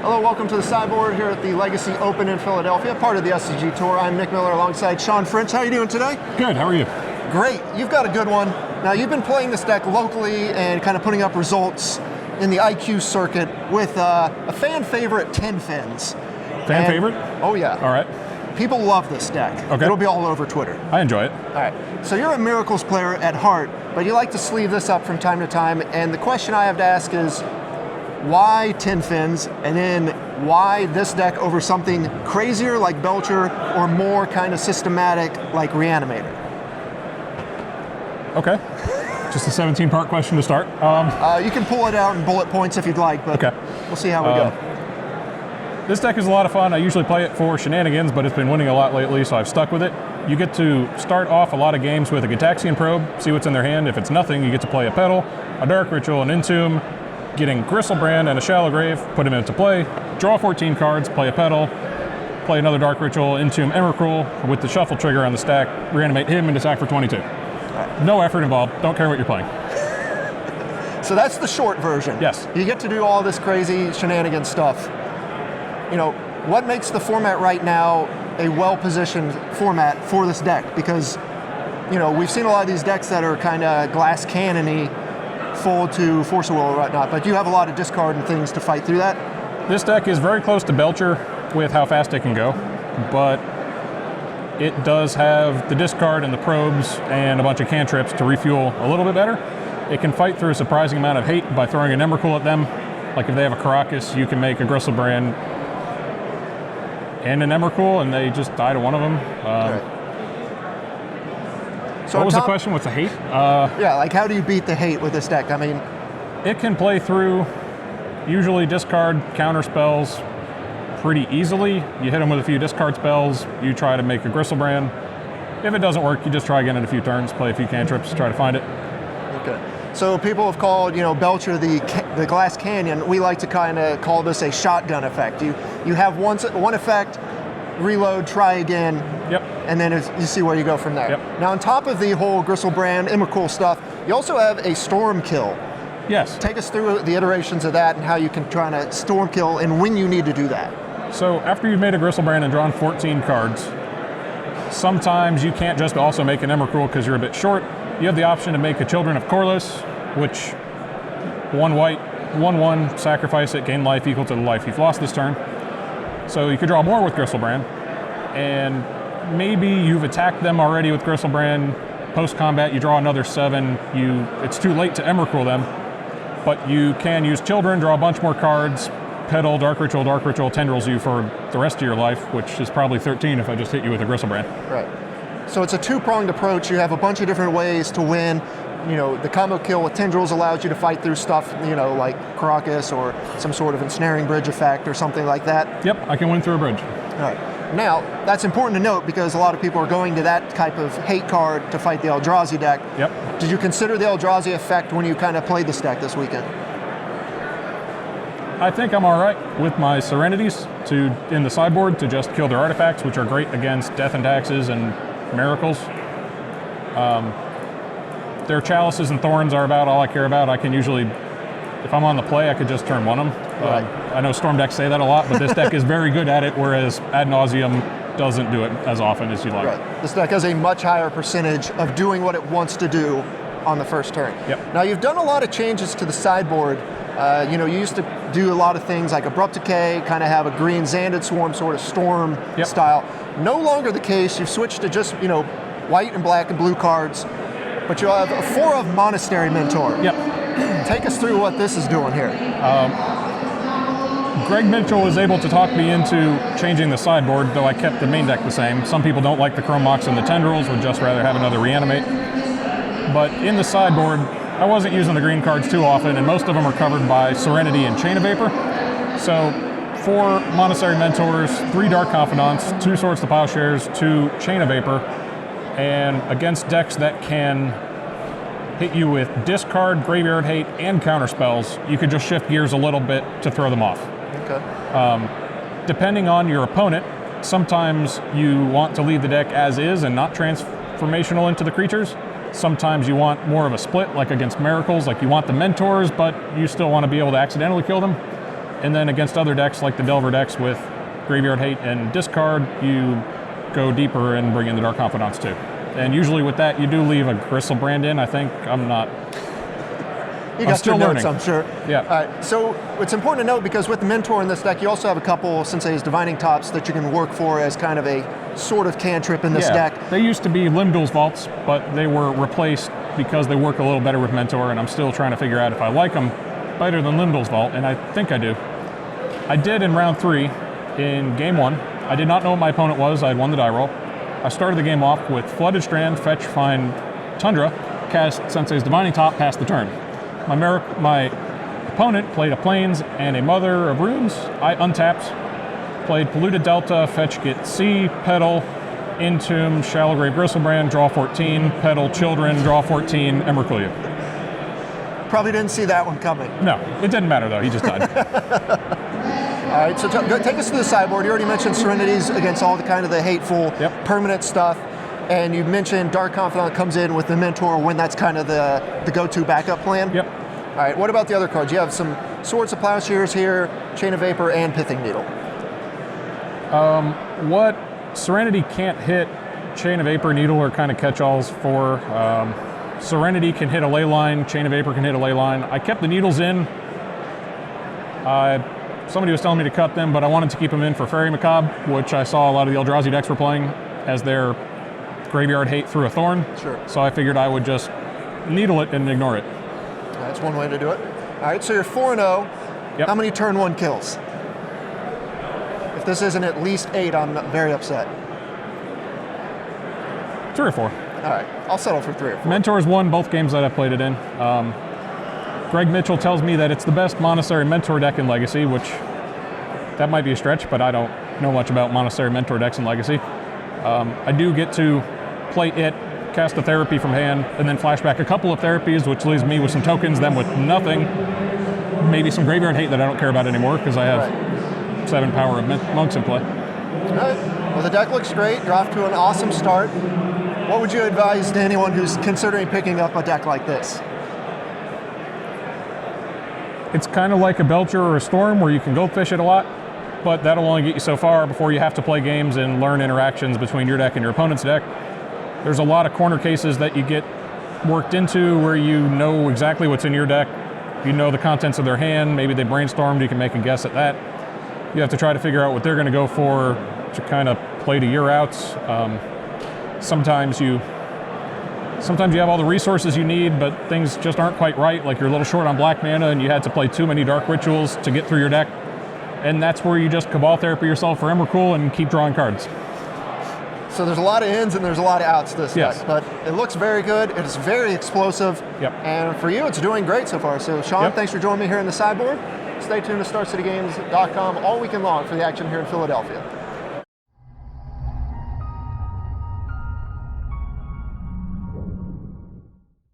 Hello, welcome to the sideboard here at the Legacy Open in Philadelphia, part of the SCG Tour. I'm Nick Miller alongside Shawn. How are you doing today? Good, how are you? Great, you've got a good one. Now you've been playing this deck locally and kind of putting up results in the IQ circuit with a fan favorite, 10 Fins. Favorite? Oh yeah. All right. People love this deck. Okay. It'll be all over Twitter. I enjoy it. All right, so you're a Miracles player at heart, but you like to sleeve this up from time to time, and the question I have to ask is, why 10 Fins, and then why this deck over something crazier like Belcher or more kind of systematic like Reanimator? Okay. Just a 17-part question to start. You can pull it out in bullet points if you'd like, but okay. We'll see how we go. This deck is a lot of fun. I usually play it for shenanigans, but it's been winning a lot lately, so I've stuck with it. You get to start off a lot of games with a Gitaxian Probe, see what's in their hand. If it's nothing, you get to play a Petal, a Dark Ritual, an Entomb, getting Gristlebrand and a Shallow Grave, put him into play, draw 14 cards, play a Petal, play another Dark Ritual, Entomb Emrakul with the shuffle trigger on the stack, reanimate him and attack for 22. No effort involved, don't care what you're playing. So that's the short version. Yes. You get to do all this crazy shenanigan stuff. You know, what makes the format right now a well-positioned format for this deck? Because, you know, we've seen a lot of these decks that are kind of glass cannon-y, fold to Force of Will or whatnot, but you have a lot of discard and things to fight through that. This deck is very close to Belcher with how fast it can go, but it does have the discard and the probes and a bunch of cantrips to refuel a little bit better. It can fight through a surprising amount of hate by throwing an Emrakul at them. Like if they have a Caracas, you can make a Gristlebrand and an Emrakul, and they just die to one of them. Right. So what was the question? What's the hate? Yeah, like how do you beat the hate with this deck? I mean, it can play through usually discard counter spells pretty easily. You hit them with a few discard spells, you try to make a Gristlebrand. If it doesn't work, you just try again in a few turns, play a few cantrips, try to find it. Okay. So people have called, you know, Belcher the Glass Canyon. We like to kind of call this a shotgun effect. You have one effect, reload, try again, yep. And then you see where you go from there. Yep. Now on top of the whole Gristlebrand, Emrakul stuff, you also have a Storm Kill. Yes. Take us through the iterations of that and how you can try to Storm Kill and when you need to do that. So after you've made a Gristlebrand and drawn 14 cards, sometimes you can't just also make an Emrakul because you're a bit short. You have the option to make a Children of Korlos, which 1 white, 1/1, sacrifice it, gain life equal to the life you've lost this turn. So you could draw more with Gristlebrand, and maybe you've attacked them already with Gristlebrand. Post-combat, you draw another 7. It's too late to Emrakul them, but you can use Children, draw a bunch more cards, Petal, Dark Ritual, Tendrils you for the rest of your life, which is probably 13 if I just hit you with a Gristlebrand. Right. So it's a two-pronged approach. You have a bunch of different ways to win. You know, the combo kill with Tendrils allows you to fight through stuff, you know, like Caracas or some sort of ensnaring bridge effect or something like that. Yep, I can win through a bridge. All right. Now, that's important to note because a lot of people are going to that type of hate card to fight the Eldrazi deck. Yep. Did you consider the Eldrazi effect when you kind of played this deck this weekend? I think I'm all right with my Serenities in the sideboard to just kill their artifacts, which are great against Death and Taxes and Miracles. Their Chalices and Thorns are about all I care about. I can usually, if I'm on the play, I could just turn 1 them. Right. I know Storm decks say that a lot, but this deck is very good at it, whereas Ad Nauseam doesn't do it as often as you like. Right. This deck has a much higher percentage of doing what it wants to do on the first turn. Yep. Now you've done a lot of changes to the sideboard. You know, you used to do a lot of things like Abrupt Decay, kind of have a green Xanded Swarm sort of storm style. No longer the case. You've switched to just, you know, white and black and blue cards, but you'll have a 4 of Monastery Mentor. Yep. Take us through what this is doing here. Greg Mitchell was able to talk me into changing the sideboard, though I kept the main deck the same. Some people don't like the Chrome Mox and the Tendrils, would just rather have another Reanimate. But in the sideboard, I wasn't using the green cards too often, and most of them are covered by Serenity and Chain of Vapor. So 4 Monastery Mentors, 3 Dark Confidants, 2 Swords to Plowshares, 2 Chain of Vapor, and against decks that can hit you with discard, graveyard hate, and counter spells, you could just shift gears a little bit to throw them off. Okay. Depending on your opponent, sometimes you want to leave the deck as is and not transformational into the creatures. Sometimes you want more of a split, like against Miracles, like you want the Mentors, but you still want to be able to accidentally kill them. And then against other decks, like the Delver decks with Graveyard Hate and Discard, you go deeper and bring in the Dark Confidants too. And usually with that, you do leave a Gristlebrand in, I think. I'm got still your notes, learning. I'm sure. Yeah. All right. So it's important to note, because with the Mentor in this deck, you also have a couple Sensei's Divining Tops that you can work for as kind of a sort of cantrip in this deck. They used to be Limdol's Vaults, but they were replaced because they work a little better with Mentor, and I'm still trying to figure out if I like them better than Limdol's Vault, and I think I do. I did in round 3 in game 1. I did not know what my opponent was. I had won the die roll. I started the game off with Flooded Strand, Fetch, Find Tundra, cast Sensei's Divining Top, pass the turn. My opponent played a Plains and a Mother of Runes. I untapped, played Polluted Delta, Fetch, get C, Petal, Entomb, Shallow Grave Gristlebrand, draw 14, Petal, Children, draw 14, Emrakul you. Probably didn't see that one coming. No, it didn't matter though, he just died. All right, so take us to the sideboard. You already mentioned Serenities against all the kind of the hateful permanent stuff. And you mentioned Dark Confidant comes in with the Mentor when that's kind of the go-to backup plan. Yep. All right, what about the other cards? You have some Swords of Plowshares here, Chain of Vapor, and Pithing Needle. What Serenity can't hit, Chain of Vapor, Needle are kind of catch-alls for. Serenity can hit a ley line, Chain of Vapor can hit a ley line. I kept the Needles in. Somebody was telling me to cut them, but I wanted to keep them in for Fairy Macabre, which I saw a lot of the Eldrazi decks were playing as their Graveyard Hate through a Thorn. Sure. So I figured I would just needle it and ignore it. That's one way to do it. All right, so you're 4-0. Yep. How many turn 1 kills? If this isn't at least 8, I'm very upset. 3 or 4. All right, I'll settle for 3 or 4. Mentor's won both games that I played it in. Greg Mitchell tells me that it's the best Monastery Mentor deck in Legacy, which that might be a stretch, but I don't know much about Monastery Mentor decks in Legacy. I do get to play it, cast a therapy from hand, and then flashback a couple of therapies, which leaves me with some tokens, then with nothing. Maybe some Graveyard Hate that I don't care about anymore because I have 7 power of monks in play. All right, well, the deck looks great. You're off to an awesome start. What would you advise to anyone who's considering picking up a deck like this? It's kind of like a Belcher or a Storm where you can go fish it a lot, but that'll only get you so far before you have to play games and learn interactions between your deck and your opponent's deck. There's a lot of corner cases that you get worked into where you know exactly what's in your deck. You know the contents of their hand. Maybe they brainstormed. You can make a guess at that. You have to try to figure out what they're going to go for to kind of play to your outs. Sometimes you have all the resources you need, but things just aren't quite right. Like you're a little short on black mana and you had to play too many Dark Rituals to get through your deck. And that's where you just Cabal Therapy yourself for Emrakul and keep drawing cards. So there's a lot of ins and there's a lot of outs to this deck, but it looks very good. It is very explosive. Yep. And for you, it's doing great so far. So Shawn, thanks for joining me here in the sideboard. Stay tuned to StarCityGames.com all weekend long for the action here in Philadelphia.